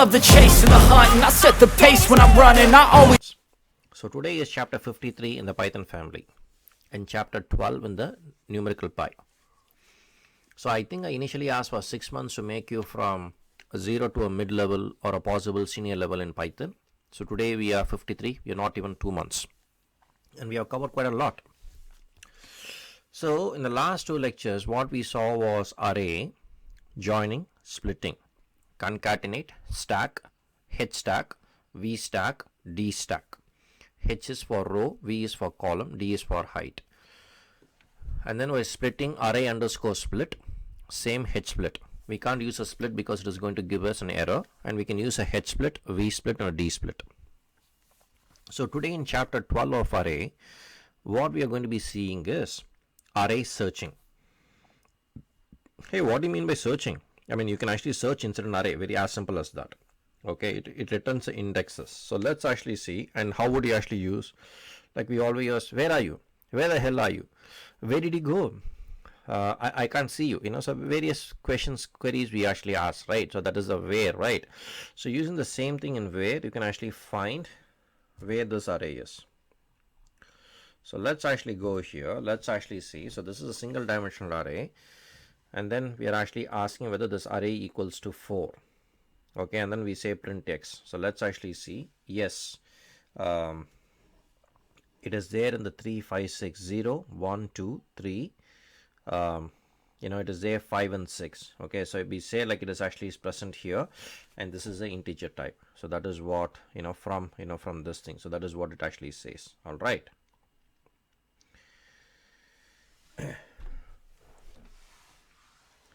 love the chase and the hunt, and I set the pace when I'm running. I always. So today is chapter 53 in the Python family and chapter 12 in the numerical pi. So I think I initially asked for 6 months to make you from a 0 to a mid-level or a possible senior level in Python. So today we are 53, we are not even 2 months. And we have covered quite a lot. So in the last 2 lectures, what we saw was array, joining, splitting, concatenate, stack, H stack, V stack, D stack. H is for row, V is for column, D is for height. And then we're splitting array underscore split, same H split. We can't use a split because it is going to give us an error, and we can use a H split, V split, and a D split. So today in chapter 12 of array, what we are going to be seeing is array searching. Hey, what do you mean by searching? I mean, you can actually search inside an array, very as simple as that. Okay, it returns the indexes. So let's actually see, and how would you actually use, like we always use, where are you? Where the hell are you? Where did you go? I can't see you, so various queries we actually ask, right? So that is the where, right? So using the same thing in where, you can actually find where this array is. So let's actually go here. Let's actually see. So this is a single dimensional array, and then we are actually asking whether this array equals to 4. Okay, and then we say print x. So let's actually see. Yes, it is there in the 3, 5, 6, 0, 1, 2, 3. It is there 5 and 6. Okay, so we say like it is actually present here, and this is the integer type. So that is what from this thing. So that is what it actually says. All right.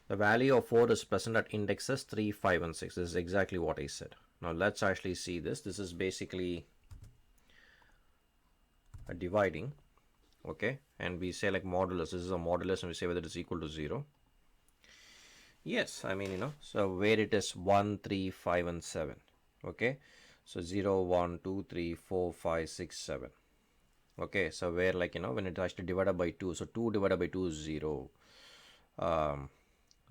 The value of 4 is present at indexes 3, 5, and 6. This is exactly what I said. Now let's actually see this. This is basically a dividing. Okay, and we say like modulus. This is a modulus, and we say whether it is equal to 0. Yes, I mean, so where it is 1, 3, 5, and 7. Okay, so 0, 1, 2, 3, 4, 5, 6, 7. Okay, so where like, when it is actually divided by 2, so 2 divided by 2 is 0.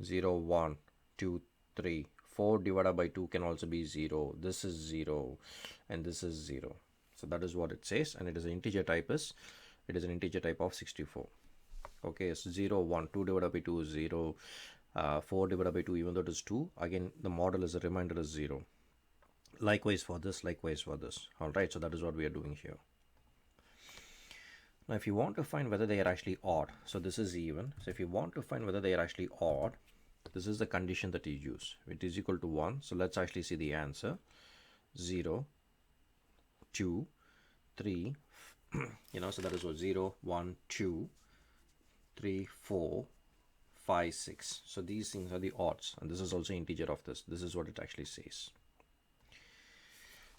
0, 1, 2, 3. 4 divided by 2 can also be 0. This is 0, and this is 0. So that is what it says, and it is an integer type of 64. Okay, so 0, 1, 2 divided by 2 is 0. 4 divided by 2, even though it is 2, again the model is a reminder is 0. Likewise for this, likewise for this. All right, so that is what we are doing here. Now if you want to find whether they are actually odd, so this is even. So if you want to find whether they are actually odd, this is the condition that you use. It is equal to 1. So let's actually see the answer. 0, 2, 3, so that is what 0, 1, 2, 3, 4, 5, 6. So these things are the odds, and this is also integer of this. This is what it actually says.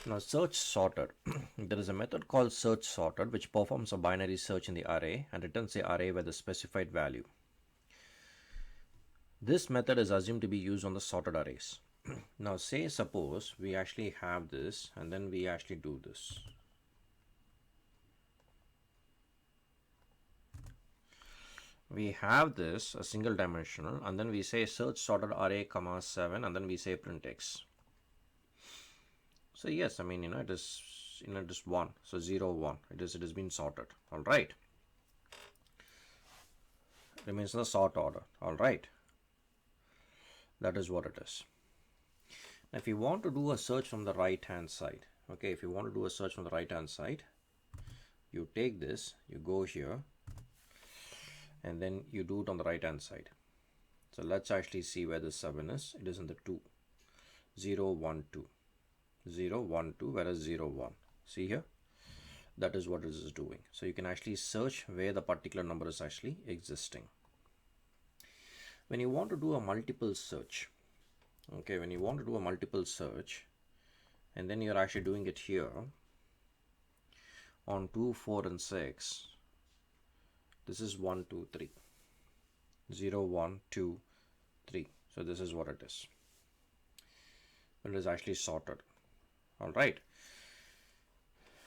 Now search sorted. There is a method called search sorted which performs a binary search in the array and returns the array with the specified value. This method is assumed to be used on the sorted arrays. Now say suppose we actually have this, and then we actually do this. We have this a single dimensional, and then we say search sorted array comma 7, and then we say print x. So yes, I mean, it is it is 1. So 0, 1. It has been sorted. All right. Remains in the sort order. All right. That is what it is. Now if you want to do a search from the right hand side, okay, if you want to do a search from the right hand side, you take this, you go here, and then you do it on the right hand side. So let's actually see where the 7 is. It is in the 2. 0, 1, 2. 0, 1, 2, whereas 0, 1. See here? That is what it is doing. So you can actually search where the particular number is actually existing. When you want to do a multiple search, okay, when you want to do a multiple search, and then you're actually doing it here on 2, 4, and 6, this is 1, 2, 3. 0, 1, 2, 3. So this is what it is. It is actually sorted. All right.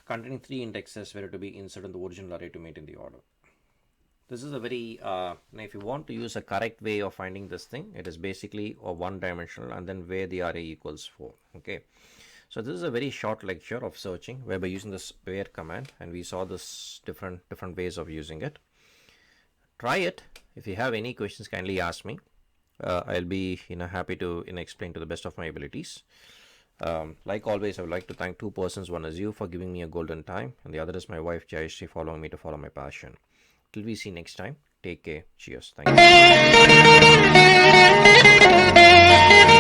Containing 3 indexes were to be inserted in the original array to maintain the order. This is a very, now if you want to use a correct way of finding this thing, it is basically a one dimensional and then where the array equals 4. Okay. So this is a very short lecture of searching whereby using this where command, and we saw this different ways of using it. Try it. If you have any questions, kindly ask me. I'll be happy to explain to the best of my abilities. Like always, I would like to thank two persons. One is you for giving me a golden time, and the other is my wife Jayashree following me to follow my passion. Till we see next time, take care. Cheers. Thank you.